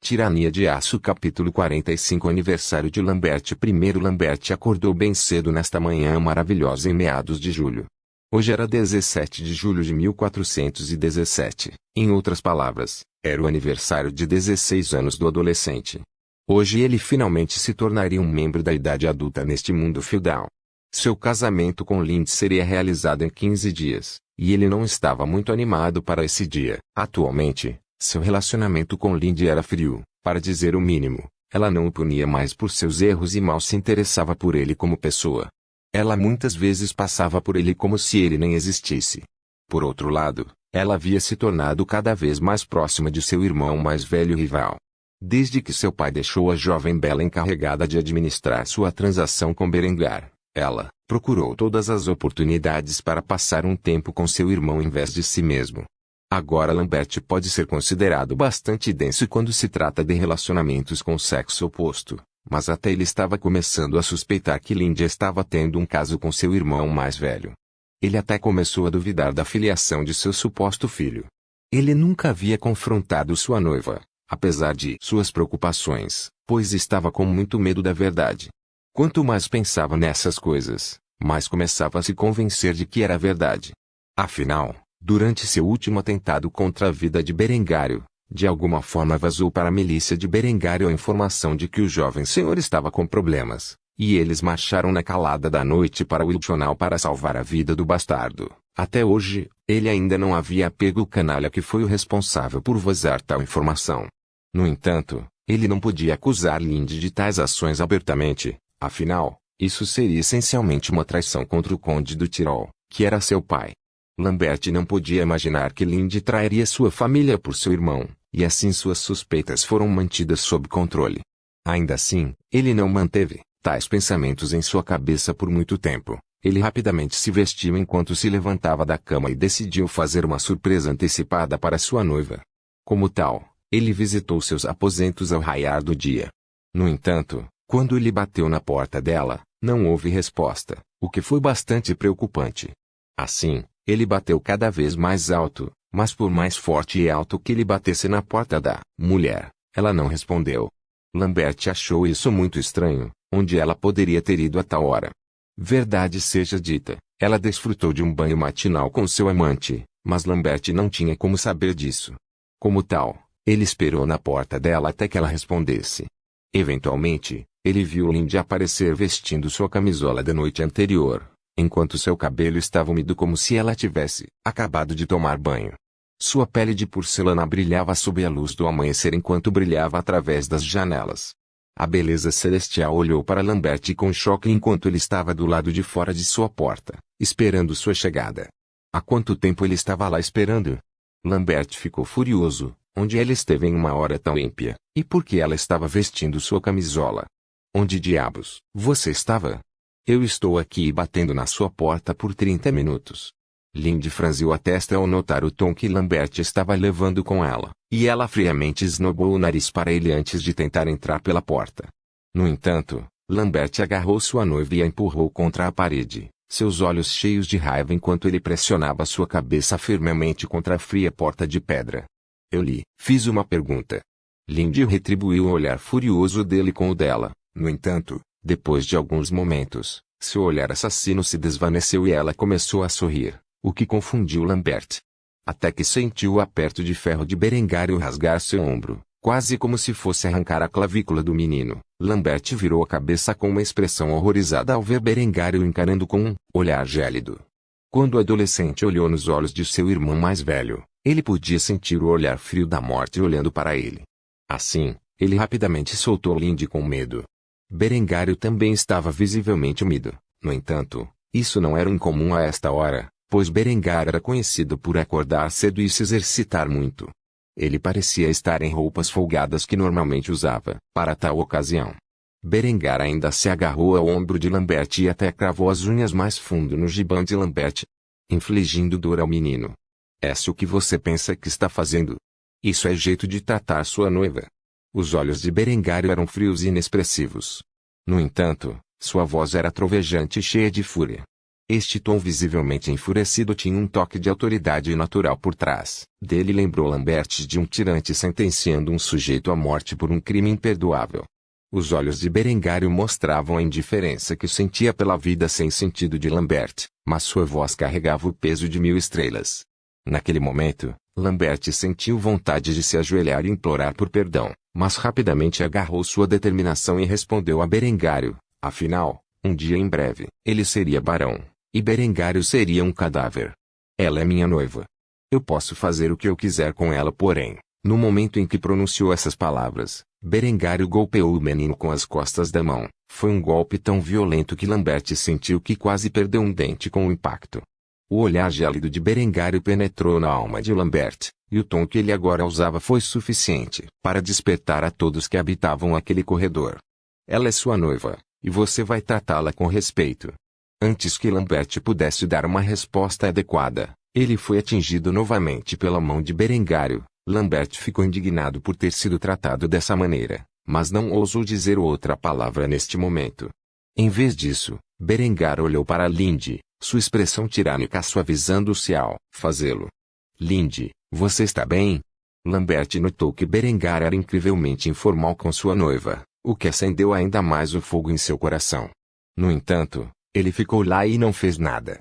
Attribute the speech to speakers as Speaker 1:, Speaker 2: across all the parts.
Speaker 1: Tirania de Aço capítulo 45 Aniversário de Lambert I Lambert acordou bem cedo nesta manhã maravilhosa em meados de julho. Hoje era 17 de julho de 1417. Em outras palavras, era o aniversário de 16 anos do adolescente. Hoje ele finalmente se tornaria um membro da idade adulta neste mundo feudal. Seu casamento com Lindy seria realizado em 15 dias, e ele não estava muito animado para esse dia. Atualmente, seu relacionamento com Lindy era frio, para dizer o mínimo. Ela não o punia mais por seus erros e mal se interessava por ele como pessoa. Ela muitas vezes passava por ele como se ele nem existisse. Por outro lado, ela havia se tornado cada vez mais próxima de seu irmão mais velho rival. Desde que seu pai deixou a jovem Bela encarregada de administrar sua transação com Berengar, ela procurou todas as oportunidades para passar um tempo com seu irmão em vez de si mesmo. Agora Lambert pode ser considerado bastante denso quando se trata de relacionamentos com o sexo oposto, mas até ele estava começando a suspeitar que Lindy estava tendo um caso com seu irmão mais velho. Ele até começou a duvidar da filiação de seu suposto filho. Ele nunca havia confrontado sua noiva, apesar de suas preocupações, pois estava com muito medo da verdade. Quanto mais pensava nessas coisas, mais começava a se convencer de que era verdade. Afinal, durante seu último atentado contra a vida de Berengário, de alguma forma vazou para a milícia de Berengário a informação de que o jovem senhor estava com problemas, e eles marcharam na calada da noite para Wiltshire para salvar a vida do bastardo. Até hoje, ele ainda não havia pego o canalha que foi o responsável por vazar tal informação. No entanto, ele não podia acusar Lindy de tais ações abertamente, afinal, isso seria essencialmente uma traição contra o conde do Tirol, que era seu pai. Lambert não podia imaginar que Lindy trairia sua família por seu irmão, e assim suas suspeitas foram mantidas sob controle. Ainda assim, ele não manteve tais pensamentos em sua cabeça por muito tempo. Ele rapidamente se vestiu enquanto se levantava da cama e decidiu fazer uma surpresa antecipada para sua noiva. Como tal, ele visitou seus aposentos ao raiar do dia. No entanto, quando ele bateu na porta dela, não houve resposta, o que foi bastante preocupante. Assim, ele bateu cada vez mais alto, mas por mais forte e alto que ele batesse na porta da mulher, ela não respondeu. Lambert achou isso muito estranho, onde ela poderia ter ido a tal hora. Verdade seja dita, ela desfrutou de um banho matinal com seu amante, mas Lambert não tinha como saber disso. Como tal, ele esperou na porta dela até que ela respondesse. Eventualmente, ele viu Lindy aparecer vestindo sua camisola da noite anterior, enquanto seu cabelo estava úmido como se ela tivesse acabado de tomar banho. Sua pele de porcelana brilhava sob a luz do amanhecer enquanto brilhava através das janelas. A beleza celestial olhou para Lambert com choque enquanto ele estava do lado de fora de sua porta, esperando sua chegada. Há quanto tempo ele estava lá esperando? Lambert ficou furioso, onde ela esteve em uma hora tão ímpia, e por que ela estava vestindo sua camisola? Onde diabos você estava? Eu estou aqui batendo na sua porta por 30 minutos. Lindy franziu a testa ao notar o tom que Lambert estava levando com ela, e ela friamente esnobou o nariz para ele antes de tentar entrar pela porta. No entanto, Lambert agarrou sua noiva e a empurrou contra a parede, seus olhos cheios de raiva enquanto ele pressionava sua cabeça firmemente contra a fria porta de pedra. Eu lhe fiz uma pergunta. Lindy retribuiu o olhar furioso dele com o dela. No entanto, depois de alguns momentos, seu olhar assassino se desvaneceu e ela começou a sorrir, o que confundiu Lambert. Até que sentiu o aperto de ferro de Berengário rasgar seu ombro, quase como se fosse arrancar a clavícula do menino. Lambert virou a cabeça com uma expressão horrorizada ao ver Berengário encarando com um olhar gélido. Quando o adolescente olhou nos olhos de seu irmão mais velho, ele podia sentir o olhar frio da morte olhando para ele. Assim, ele rapidamente soltou Lindy com medo. Berengário também estava visivelmente úmido. No entanto, isso não era incomum a esta hora, pois Berengar era conhecido por acordar cedo e se exercitar muito. Ele parecia estar em roupas folgadas que normalmente usava para tal ocasião. Berengar ainda se agarrou ao ombro de Lambert e até cravou as unhas mais fundo no gibão de Lambert, infligindo dor ao menino. É isso que você pensa que está fazendo? Isso é jeito de tratar sua noiva? Os olhos de Berengário eram frios e inexpressivos. No entanto, sua voz era trovejante e cheia de fúria. Este tom visivelmente enfurecido tinha um toque de autoridade natural por trás. Dele lembrou Lambert de um tirante sentenciando um sujeito à morte por um crime imperdoável. Os olhos de Berengário mostravam a indiferença que sentia pela vida sem sentido de Lambert, mas sua voz carregava o peso de 1000 estrelas. Naquele momento, Lambert sentiu vontade de se ajoelhar e implorar por perdão, mas rapidamente agarrou sua determinação e respondeu a Berengário, afinal, um dia em breve, ele seria barão, e Berengário seria um cadáver. Ela é minha noiva. Eu posso fazer o que eu quiser com ela, porém, no momento em que pronunciou essas palavras, Berengário golpeou o menino com as costas da mão. Foi um golpe tão violento que Lambert sentiu que quase perdeu um dente com o impacto. O olhar gélido de Berengário penetrou na alma de Lambert, e o tom que ele agora usava foi suficiente para despertar a todos que habitavam aquele corredor. Ela é sua noiva, e você vai tratá-la com respeito. Antes que Lambert pudesse dar uma resposta adequada, ele foi atingido novamente pela mão de Berengário. Lambert ficou indignado por ter sido tratado dessa maneira, mas não ousou dizer outra palavra neste momento. Em vez disso, Berengar olhou para Linde, sua expressão tirânica suavizando-se ao fazê-lo. Linde, você está bem? Lambert notou que Berengar era incrivelmente informal com sua noiva, o que acendeu ainda mais o fogo em seu coração. No entanto, ele ficou lá e não fez nada.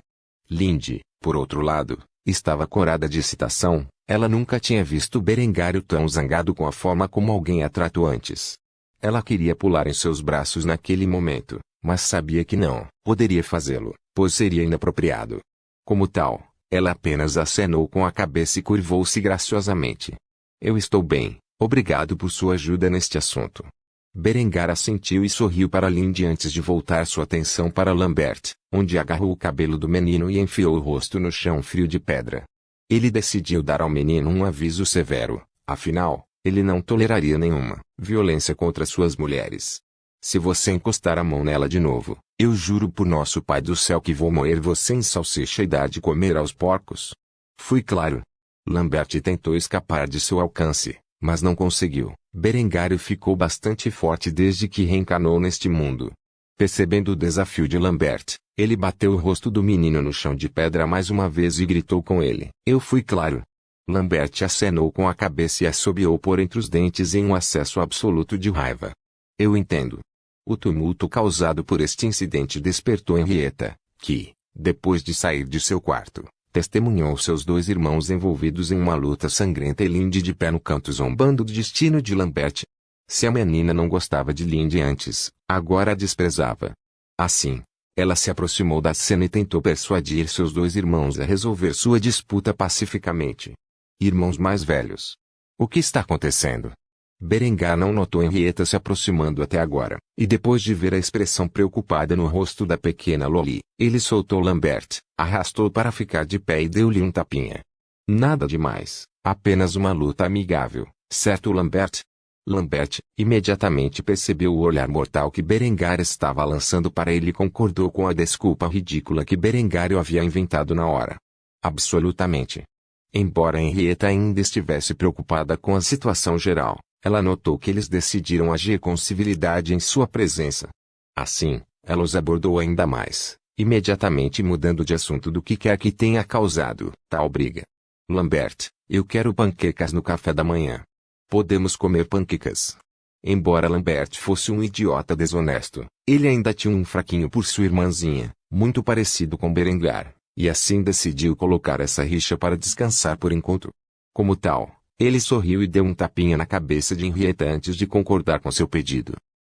Speaker 1: Linde, por outro lado, estava corada de excitação. Ela nunca tinha visto Berengário tão zangado com a forma como alguém a tratou antes. Ela queria pular em seus braços naquele momento, mas sabia que não poderia fazê-lo, pois seria inapropriado. Como tal, ela apenas acenou com a cabeça e curvou-se graciosamente. Eu estou bem, obrigado por sua ajuda neste assunto. Berengar assentiu e sorriu para Linde antes de voltar sua atenção para Lambert, onde agarrou o cabelo do menino e enfiou o rosto no chão frio de pedra. Ele decidiu dar ao menino um aviso severo, afinal, ele não toleraria nenhuma violência contra suas mulheres. Se você encostar a mão nela de novo, eu juro por nosso Pai do céu que vou moer você em salsicha e dar de comer aos porcos. Fui claro. Lambert tentou escapar de seu alcance, mas não conseguiu. Berengário ficou bastante forte desde que reencarnou neste mundo. Percebendo o desafio de Lambert, ele bateu o rosto do menino no chão de pedra mais uma vez e gritou com ele. Eu fui claro. Lambert acenou com a cabeça e assobiou por entre os dentes em um acesso absoluto de raiva. Eu entendo. O tumulto causado por este incidente despertou Henrietta, que, depois de sair de seu quarto, testemunhou seus dois irmãos envolvidos em uma luta sangrenta e Linde de pé no canto zombando do destino de Lambert. Se a menina não gostava de Linde antes, agora a desprezava. Assim, ela se aproximou da cena e tentou persuadir seus dois irmãos a resolver sua disputa pacificamente. Irmãos mais velhos. O que está acontecendo? Berengar não notou Henrietta se aproximando até agora, e depois de ver a expressão preocupada no rosto da pequena Loli, ele soltou Lambert, arrastou para ficar de pé e deu-lhe um tapinha. Nada demais, apenas uma luta amigável, certo Lambert? Lambert imediatamente percebeu o olhar mortal que Berengar estava lançando para ele e concordou com a desculpa ridícula que Berengário havia inventado na hora. Absolutamente. Embora Henrietta ainda estivesse preocupada com a situação geral, ela notou que eles decidiram agir com civilidade em sua presença. Assim, ela os abordou ainda mais, imediatamente mudando de assunto do que quer que tenha causado tal briga. Lambert, eu quero panquecas no café da manhã. Podemos comer panquecas. Embora Lambert fosse um idiota desonesto, ele ainda tinha um fraquinho por sua irmãzinha, muito parecido com Berengar, e assim decidiu colocar essa rixa para descansar por enquanto. Como tal, ele sorriu e deu um tapinha na cabeça de Henrietta antes de concordar com seu pedido.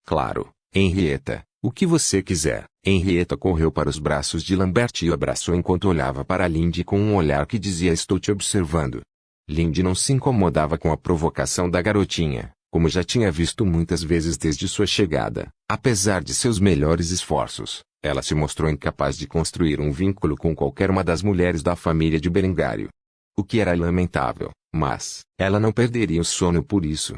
Speaker 1: Claro, Henrietta, o que você quiser. Henrietta correu para os braços de Lambert e o abraçou enquanto olhava para Linde com um olhar que dizia estou te observando. Linde não se incomodava com a provocação da garotinha, como já tinha visto muitas vezes desde sua chegada. Apesar de seus melhores esforços, ela se mostrou incapaz de construir um vínculo com qualquer uma das mulheres da família de Berengário. O que era lamentável, mas ela não perderia o sono por isso.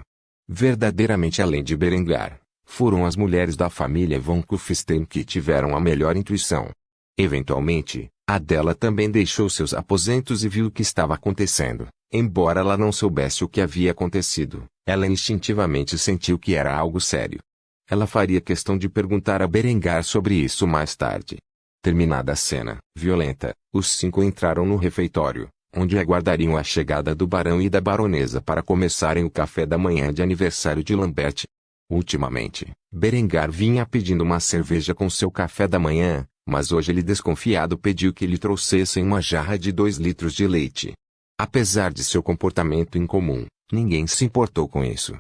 Speaker 1: Verdadeiramente além de Berengar, foram as mulheres da família von Kufstein que tiveram a melhor intuição. Eventualmente, a dela também deixou seus aposentos e viu o que estava acontecendo. Embora ela não soubesse o que havia acontecido, ela instintivamente sentiu que era algo sério. Ela faria questão de perguntar a Berengar sobre isso mais tarde. Terminada a cena violenta, os 5 entraram no refeitório, onde aguardariam a chegada do barão e da baronesa para começarem o café da manhã de aniversário de Lambert. Ultimamente, Berengar vinha pedindo uma cerveja com seu café da manhã, mas hoje ele desconfiado pediu que lhe trouxessem uma jarra de 2 litros de leite. Apesar de seu comportamento incomum, ninguém se importou com isso.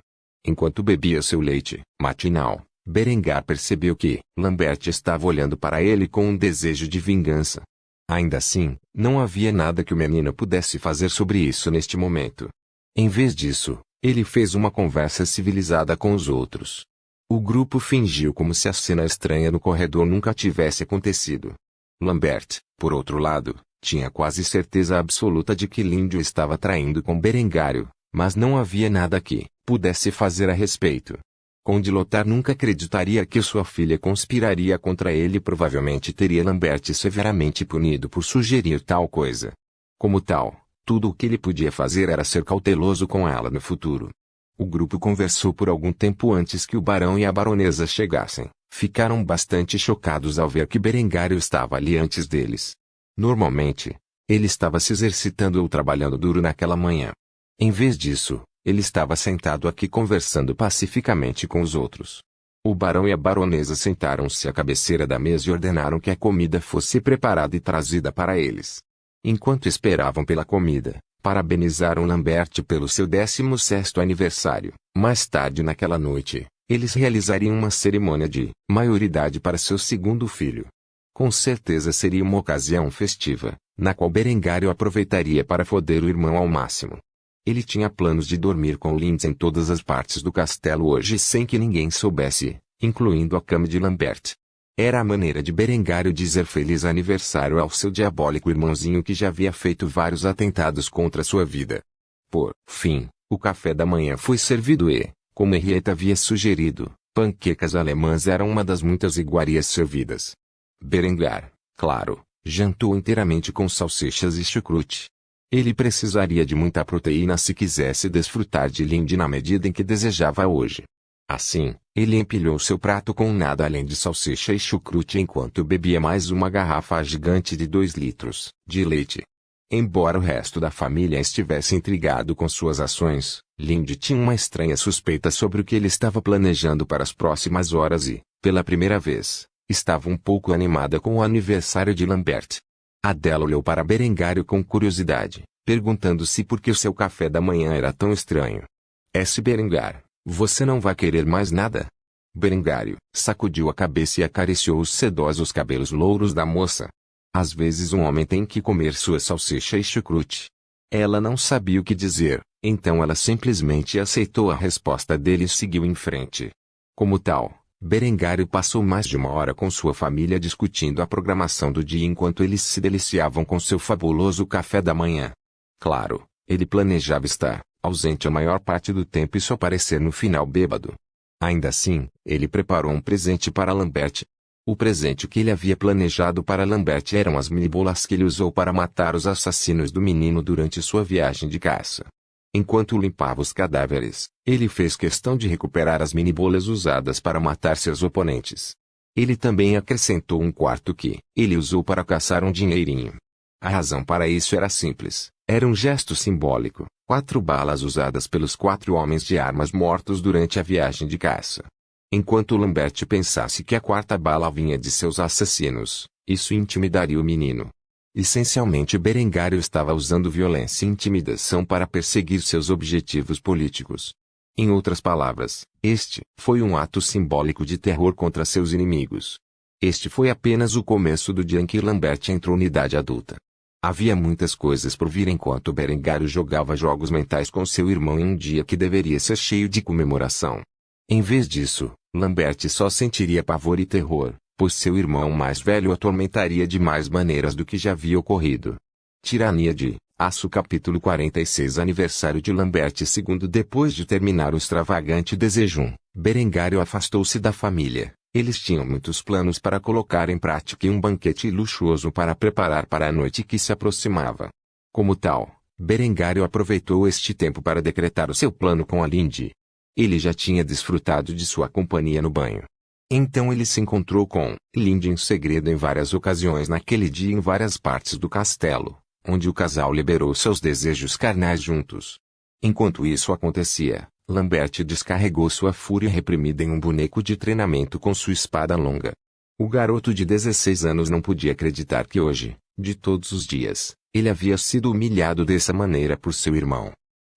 Speaker 1: Enquanto bebia seu leite matinal, Berengar percebeu que Lambert estava olhando para ele com um desejo de vingança. Ainda assim, não havia nada que o menino pudesse fazer sobre isso neste momento. Em vez disso, ele fez uma conversa civilizada com os outros. O grupo fingiu como se a cena estranha no corredor nunca tivesse acontecido. Lambert, por outro lado, tinha quase certeza absoluta de que Lindy o estava traindo com Berengário, mas não havia nada que pudesse fazer a respeito. Conde Lothar nunca acreditaria que sua filha conspiraria contra ele e provavelmente teria Lambert severamente punido por sugerir tal coisa. Como tal, tudo o que ele podia fazer era ser cauteloso com ela no futuro. O grupo conversou por algum tempo antes que o barão e a baronesa chegassem. Ficaram bastante chocados ao ver que Berengário estava ali antes deles. Normalmente, ele estava se exercitando ou trabalhando duro naquela manhã. Em vez disso, ele estava sentado aqui conversando pacificamente com os outros. O barão e a baronesa sentaram-se à cabeceira da mesa e ordenaram que a comida fosse preparada e trazida para eles. Enquanto esperavam pela comida, parabenizaram Lambert pelo seu 16º aniversário. Mais tarde naquela noite, eles realizariam uma cerimônia de maioridade para seu segundo filho. Com certeza seria uma ocasião festiva, na qual Berengário aproveitaria para foder o irmão ao máximo. Ele tinha planos de dormir com Lindsay em todas as partes do castelo hoje sem que ninguém soubesse, incluindo a cama de Lambert. Era a maneira de Berengário dizer feliz aniversário ao seu diabólico irmãozinho que já havia feito vários atentados contra sua vida. Por fim, o café da manhã foi servido e, como Henrietta havia sugerido, panquecas alemãs eram uma das muitas iguarias servidas. Berengar, claro, jantou inteiramente com salsichas e chucrute. Ele precisaria de muita proteína se quisesse desfrutar de Lindy na medida em que desejava hoje. Assim, ele empilhou seu prato com nada além de salsicha e chucrute enquanto bebia mais uma garrafa gigante de 2 litros de leite. Embora o resto da família estivesse intrigado com suas ações, Lindy tinha uma estranha suspeita sobre o que ele estava planejando para as próximas horas e, pela primeira vez, estava um pouco animada com o aniversário de Lambert. Adela olhou para Berengário com curiosidade, perguntando-se por que o seu café da manhã era tão estranho. Berengar, você não vai querer mais nada? Berengário sacudiu a cabeça e acariciou os sedosos cabelos louros da moça. Às vezes um homem tem que comer sua salsicha e chucrute. Ela não sabia o que dizer, então ela simplesmente aceitou a resposta dele e seguiu em frente. Como tal, Berengário passou mais de 1 hora com sua família discutindo a programação do dia enquanto eles se deliciavam com seu fabuloso café da manhã. Claro, ele planejava estar ausente a maior parte do tempo e só aparecer no final bêbado. Ainda assim, ele preparou um presente para Lambert. O presente que ele havia planejado para Lambert eram as mini-bolas que ele usou para matar os assassinos do menino durante sua viagem de caça. Enquanto limpava os cadáveres, ele fez questão de recuperar as mini-bolas usadas para matar seus oponentes. Ele também acrescentou um quarto que ele usou para caçar um dinheirinho. A razão para isso era simples, era um gesto simbólico, 4 balas usadas pelos 4 homens de armas mortos durante a viagem de caça. Enquanto Lambert pensasse que a 4ª bala vinha de seus assassinos, isso intimidaria o menino. Essencialmente Berengário estava usando violência e intimidação para perseguir seus objetivos políticos. Em outras palavras, este foi um ato simbólico de terror contra seus inimigos. Este foi apenas o começo do dia em que Lambert entrou na idade adulta. Havia muitas coisas por vir enquanto Berengário jogava jogos mentais com seu irmão em um dia que deveria ser cheio de comemoração. Em vez disso, Lambert só sentiria pavor e terror, pois seu irmão mais velho o atormentaria de mais maneiras do que já havia ocorrido. Tirania de Aço capítulo 46 Aniversário de Lambert II. Depois de terminar o extravagante desejum, Berengário afastou-se da família. Eles tinham muitos planos para colocar em prática e um banquete luxuoso para preparar para a noite que se aproximava. Como tal, Berengário aproveitou este tempo para decretar o seu plano com a Lindy. Ele já tinha desfrutado de sua companhia no banho. Então ele se encontrou com Lindy em segredo em várias ocasiões naquele dia em várias partes do castelo, onde o casal liberou seus desejos carnais juntos. Enquanto isso acontecia, Lambert descarregou sua fúria reprimida em um boneco de treinamento com sua espada longa. O garoto de 16 anos não podia acreditar que hoje, de todos os dias, ele havia sido humilhado dessa maneira por seu irmão.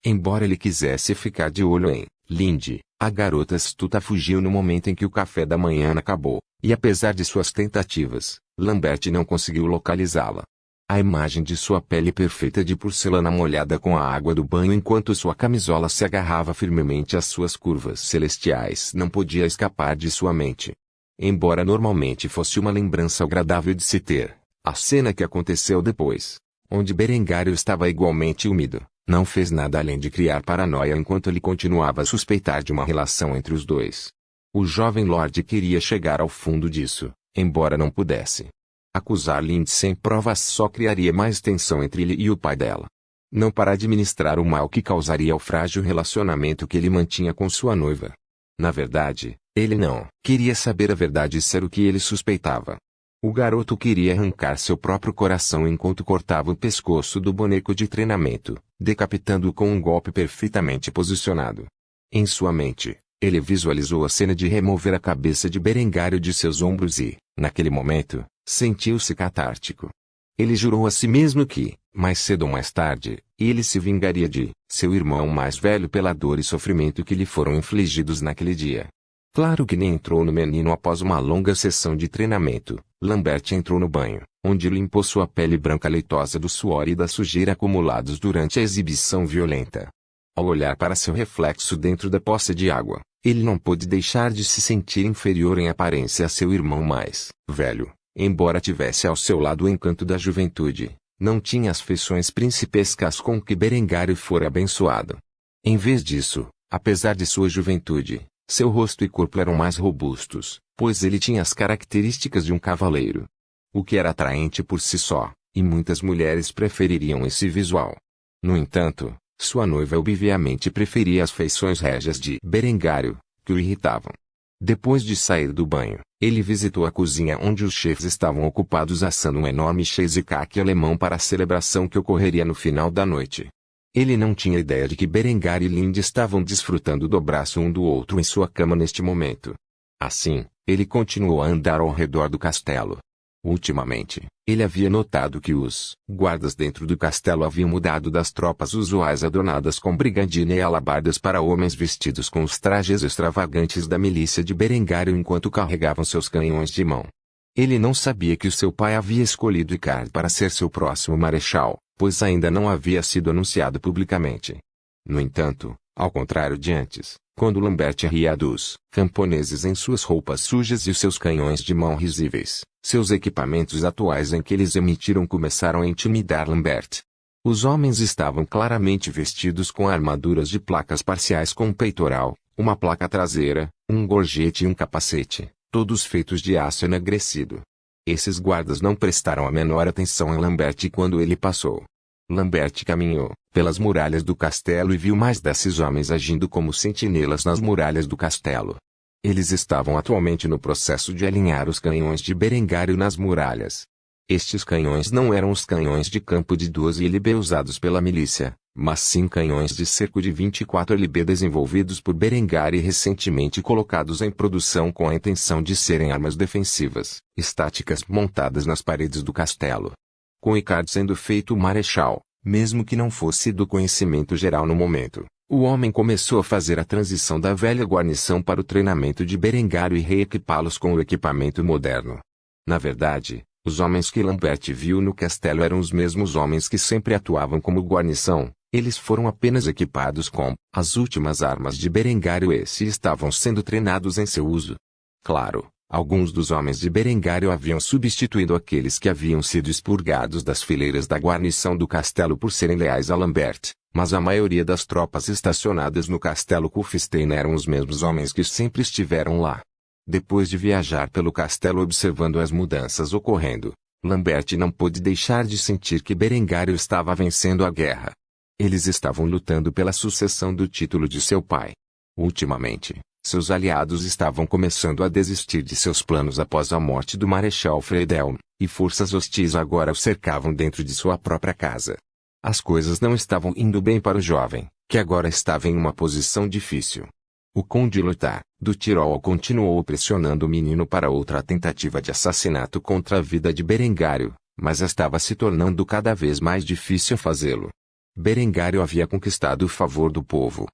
Speaker 1: Embora ele quisesse ficar de olho em Lindy, a garota astuta fugiu no momento em que o café da manhã acabou, e apesar de suas tentativas, Lambert não conseguiu localizá-la. A imagem de sua pele perfeita de porcelana molhada com a água do banho enquanto sua camisola se agarrava firmemente às suas curvas celestiais não podia escapar de sua mente. Embora normalmente fosse uma lembrança agradável de se ter, a cena que aconteceu depois, onde Berengário estava igualmente úmido, não fez nada além de criar paranoia enquanto ele continuava a suspeitar de uma relação entre os dois. O jovem Lorde queria chegar ao fundo disso, embora não pudesse. Acusar Lindy sem provas só criaria mais tensão entre ele e o pai dela. Não para administrar o mal que causaria ao frágil relacionamento que ele mantinha com sua noiva. Na verdade, ele não queria saber a verdade e ser o que ele suspeitava. O garoto queria arrancar seu próprio coração enquanto cortava o pescoço do boneco de treinamento, decapitando-o com um golpe perfeitamente posicionado. Em sua mente, ele visualizou a cena de remover a cabeça de Berengário de seus ombros e, naquele momento, sentiu-se catártico. Ele jurou a si mesmo que, mais cedo ou mais tarde, ele se vingaria de seu irmão mais velho pela dor e sofrimento que lhe foram infligidos naquele dia. Claro que nem entrou no menino após uma longa sessão de treinamento. Lambert entrou no banho, onde limpou sua pele branca leitosa do suor e da sujeira acumulados durante a exibição violenta. Ao olhar para seu reflexo dentro da poça de água, ele não pôde deixar de se sentir inferior em aparência a seu irmão mais velho. Embora tivesse ao seu lado o encanto da juventude, não tinha as feições principescas com que Berengário fora abençoado. Em vez disso, apesar de sua juventude, seu rosto e corpo eram mais robustos, pois ele tinha as características de um cavaleiro. O que era atraente por si só, e muitas mulheres prefeririam esse visual. No entanto, sua noiva obviamente preferia as feições régias de Berengário, que o irritavam. Depois de sair do banho, ele visitou a cozinha onde os chefes estavam ocupados assando um enorme cheesecake alemão para a celebração que ocorreria no final da noite. Ele não tinha ideia de que Berengário e Lindy estavam desfrutando do abraço um do outro em sua cama neste momento. Assim, ele continuou a andar ao redor do castelo. Ultimamente, ele havia notado que os guardas dentro do castelo haviam mudado das tropas usuais adornadas com brigadina e alabardas para homens vestidos com os trajes extravagantes da milícia de Berengário enquanto carregavam seus canhões de mão. Ele não sabia que o seu pai havia escolhido Icard para ser seu próximo marechal, pois ainda não havia sido anunciado publicamente. No entanto, ao contrário de antes, quando Lambert ria dos camponeses em suas roupas sujas e seus canhões de mão risíveis, seus equipamentos atuais em que eles emitiram começaram a intimidar Lambert. Os homens estavam claramente vestidos com armaduras de placas parciais com um peitoral, uma placa traseira, um gorjete e um capacete, todos feitos de aço enegrecido. Esses guardas não prestaram a menor atenção a Lambert quando ele passou. Lambert caminhou pelas muralhas do castelo e viu mais desses homens agindo como sentinelas nas muralhas do castelo. Eles estavam atualmente no processo de alinhar os canhões de Berengário nas muralhas. Estes canhões não eram os canhões de campo de 12 lb usados pela milícia, mas sim canhões de cerco de 24 lb desenvolvidos por Berengário e recentemente colocados em produção com a intenção de serem armas defensivas, estáticas montadas nas paredes do castelo. Com Icard sendo feito marechal, mesmo que não fosse do conhecimento geral no momento, o homem começou a fazer a transição da velha guarnição para o treinamento de Berengário e reequipá-los com o equipamento moderno. Na verdade, os homens que Lambert viu no castelo eram os mesmos homens que sempre atuavam como guarnição, eles foram apenas equipados com as últimas armas de Berengário e se estavam sendo treinados em seu uso. Claro, alguns dos homens de Berengário haviam substituído aqueles que haviam sido expurgados das fileiras da guarnição do castelo por serem leais a Lambert, mas a maioria das tropas estacionadas no castelo Kufstein eram os mesmos homens que sempre estiveram lá. Depois de viajar pelo castelo observando as mudanças ocorrendo, Lambert não pôde deixar de sentir que Berengário estava vencendo a guerra. Eles estavam lutando pela sucessão do título de seu pai. Ultimamente, Seus aliados estavam começando a desistir de seus planos após a morte do Marechal Friedel, e forças hostis agora o cercavam dentro de sua própria casa. As coisas não estavam indo bem para o jovem, que agora estava em uma posição difícil. O Conde Lothar, do Tirol, continuou pressionando o menino para outra tentativa de assassinato contra a vida de Berengário, mas estava se tornando cada vez mais difícil fazê-lo. Berengário havia conquistado o favor do povo.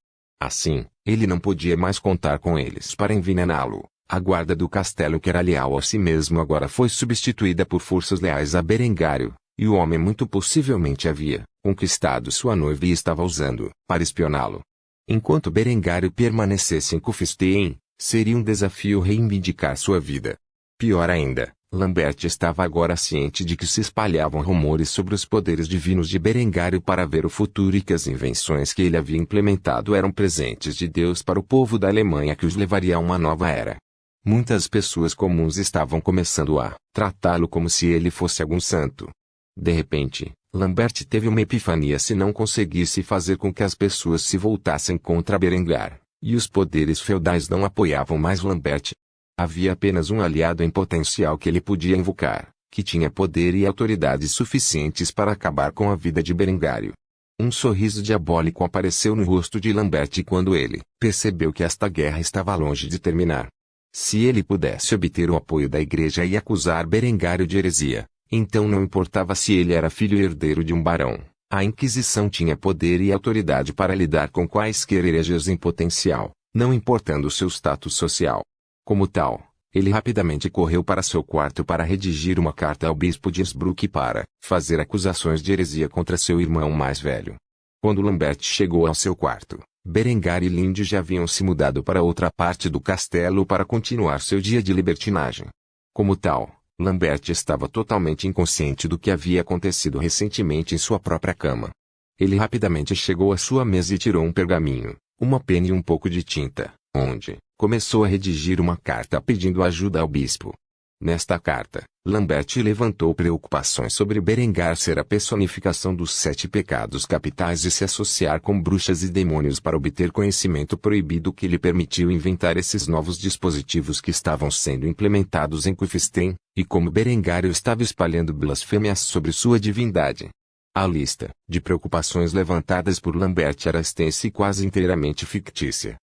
Speaker 1: Assim, ele não podia mais contar com eles para envenená-lo. A guarda do castelo, que era leal a si mesmo, agora foi substituída por forças leais a Berengário, e o homem muito possivelmente havia conquistado sua noiva e estava usando para espioná-lo. Enquanto Berengário permanecesse em Kufstein, seria um desafio reivindicar sua vida. Pior ainda, Lambert estava agora ciente de que se espalhavam rumores sobre os poderes divinos de Berengário para ver o futuro e que as invenções que ele havia implementado eram presentes de Deus para o povo da Alemanha que os levaria a uma nova era. Muitas pessoas comuns estavam começando a tratá-lo como se ele fosse algum santo. De repente, Lambert teve uma epifania: se não conseguisse fazer com que as pessoas se voltassem contra Berengar, e os poderes feudais não apoiavam mais Lambert, havia apenas um aliado em potencial que ele podia invocar, que tinha poder e autoridade suficientes para acabar com a vida de Berengário. Um sorriso diabólico apareceu no rosto de Lambert quando ele percebeu que esta guerra estava longe de terminar. Se ele pudesse obter o apoio da igreja e acusar Berengário de heresia, então não importava se ele era filho e herdeiro de um barão, a Inquisição tinha poder e autoridade para lidar com quaisquer hereges em potencial, não importando seu status social. Como tal, ele rapidamente correu para seu quarto para redigir uma carta ao bispo de Innsbruck para fazer acusações de heresia contra seu irmão mais velho. Quando Lambert chegou ao seu quarto, Berengar e Linde já haviam se mudado para outra parte do castelo para continuar seu dia de libertinagem. Como tal, Lambert estava totalmente inconsciente do que havia acontecido recentemente em sua própria cama. Ele rapidamente chegou à sua mesa e tirou um pergaminho, uma pena e um pouco de tinta, onde começou a redigir uma carta pedindo ajuda ao bispo. Nesta carta, Lambert levantou preocupações sobre Berengar ser a personificação dos 7 pecados capitais e se associar com bruxas e demônios para obter conhecimento proibido que lhe permitiu inventar esses novos dispositivos que estavam sendo implementados em Kufstein, e como Berengário estava espalhando blasfêmias sobre sua divindade. A lista de preocupações levantadas por Lambert era extensa e quase inteiramente fictícia.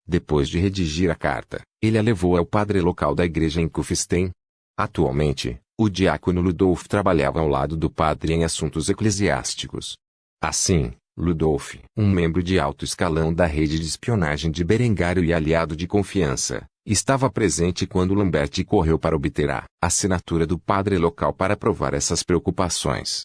Speaker 1: Depois de redigir a carta, ele a levou ao padre local da igreja em Kufstein. Atualmente, o diácono Ludolf trabalhava ao lado do padre em assuntos eclesiásticos. Assim, Ludolf, um membro de alto escalão da rede de espionagem de Berengário e aliado de confiança, estava presente quando Lambert correu para obter a assinatura do padre local para provar essas preocupações.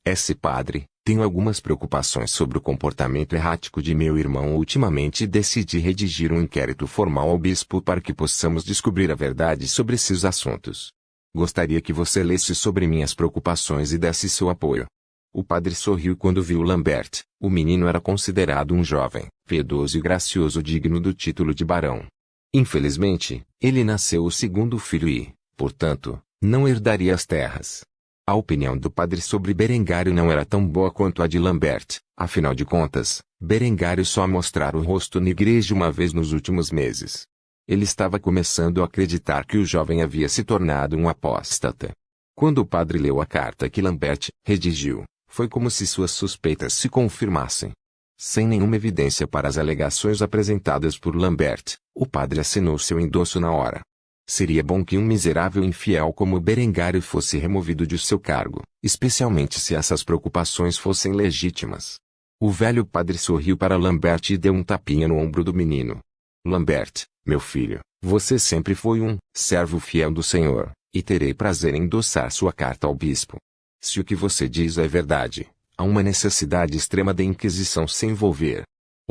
Speaker 1: Esse padre, tenho algumas preocupações sobre o comportamento errático de meu irmão ultimamente e decidi redigir um inquérito formal ao bispo para que possamos descobrir a verdade sobre esses assuntos. Gostaria que você lesse sobre minhas preocupações e desse seu apoio. O padre sorriu quando viu Lambert. O menino era considerado um jovem, piedoso e gracioso digno do título de barão. Infelizmente, ele nasceu o segundo filho e, portanto, não herdaria as terras. A opinião do padre sobre Berengário não era tão boa quanto a de Lambert, afinal de contas, Berengário só mostrara o rosto na igreja uma vez nos últimos meses. Ele estava começando a acreditar que o jovem havia se tornado um apóstata. Quando o padre leu a carta que Lambert redigiu, foi como se suas suspeitas se confirmassem. Sem nenhuma evidência para as alegações apresentadas por Lambert, o padre assinou seu endosso na hora. Seria bom que um miserável infiel como Berengário fosse removido de seu cargo, especialmente se essas preocupações fossem legítimas. O velho padre sorriu para Lambert e deu um tapinha no ombro do menino. Lambert, meu filho, você sempre foi um servo fiel do Senhor, e terei prazer em endossar sua carta ao bispo. Se o que você diz é verdade, há uma necessidade extrema da Inquisição se envolver.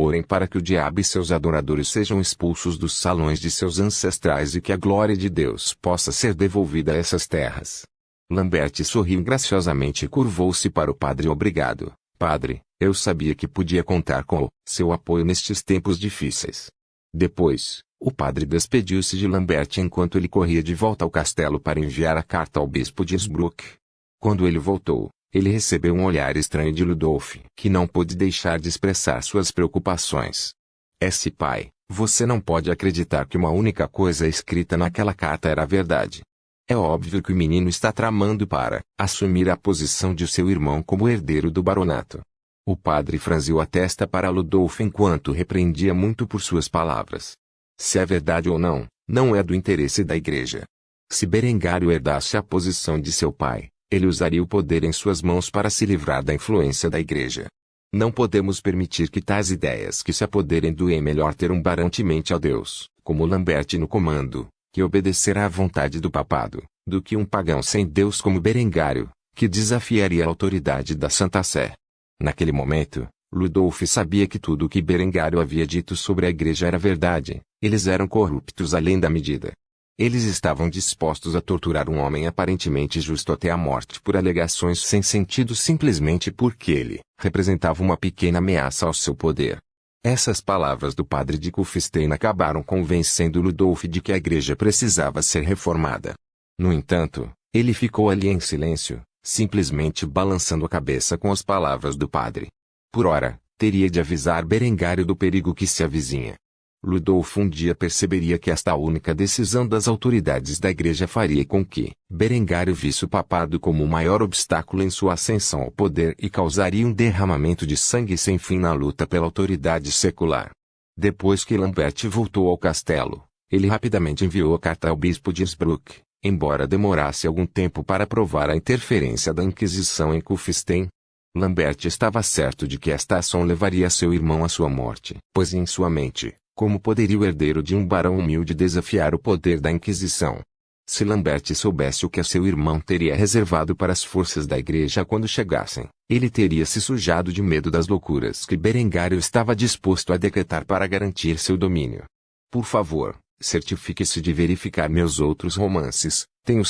Speaker 1: Orem para que o diabo e seus adoradores sejam expulsos dos salões de seus ancestrais e que a glória de Deus possa ser devolvida a essas terras. Lambert sorriu graciosamente e curvou-se para o padre. Obrigado, padre, eu sabia que podia contar com o seu apoio nestes tempos difíceis. Depois, o padre despediu-se de Lambert enquanto ele corria de volta ao castelo para enviar a carta ao bispo de Innsbruck. Quando ele voltou, ele recebeu um olhar estranho de Ludolf, que não pôde deixar de expressar suas preocupações. Esse pai, Você não pode acreditar que uma única coisa escrita naquela carta era a verdade. É óbvio que o menino está tramando para assumir a posição de seu irmão como herdeiro do baronato. O padre franziu a testa para Ludolfo enquanto repreendia muito por suas palavras. Se é verdade ou não, não é do interesse da igreja. Se Berengário herdasse a posição de seu pai, ele usaria o poder em suas mãos para se livrar da influência da igreja. Não podemos permitir que tais ideias que se apoderem do é melhor ter um barão temente a Deus, como Lambert no comando, que obedecerá à vontade do papado, do que um pagão sem Deus como Berengário, que desafiaria a autoridade da Santa Sé. Naquele momento, Ludolfo sabia que tudo o que Berengário havia dito sobre a igreja era verdade. Eles eram corruptos além da medida. Eles estavam dispostos a torturar um homem aparentemente justo até a morte por alegações sem sentido simplesmente porque ele representava uma pequena ameaça ao seu poder. Essas palavras do padre de Kufstein acabaram convencendo Ludolfo de que a igreja precisava ser reformada. No entanto, ele ficou ali em silêncio, simplesmente balançando a cabeça com as palavras do padre. Por ora, teria de avisar Berengário do perigo que se avizinha. Ludolfo um dia perceberia que esta única decisão das autoridades da igreja faria com que Berengário visse o papado como o maior obstáculo em sua ascensão ao poder e causaria um derramamento de sangue sem fim na luta pela autoridade secular. Depois que Lambert voltou ao castelo, ele rapidamente enviou a carta ao bispo de Innsbruck, embora demorasse algum tempo para provar a interferência da Inquisição em Kufstein. Lambert estava certo de que esta ação levaria seu irmão à sua morte, pois em sua mente, como poderia o herdeiro de um barão humilde desafiar o poder da Inquisição? Se Lambert soubesse o que seu irmão teria reservado para as forças da igreja quando chegassem, ele teria se sujado de medo das loucuras que Berengário estava disposto a decretar para garantir seu domínio. Por favor, certifique-se de verificar meus outros romances, tenho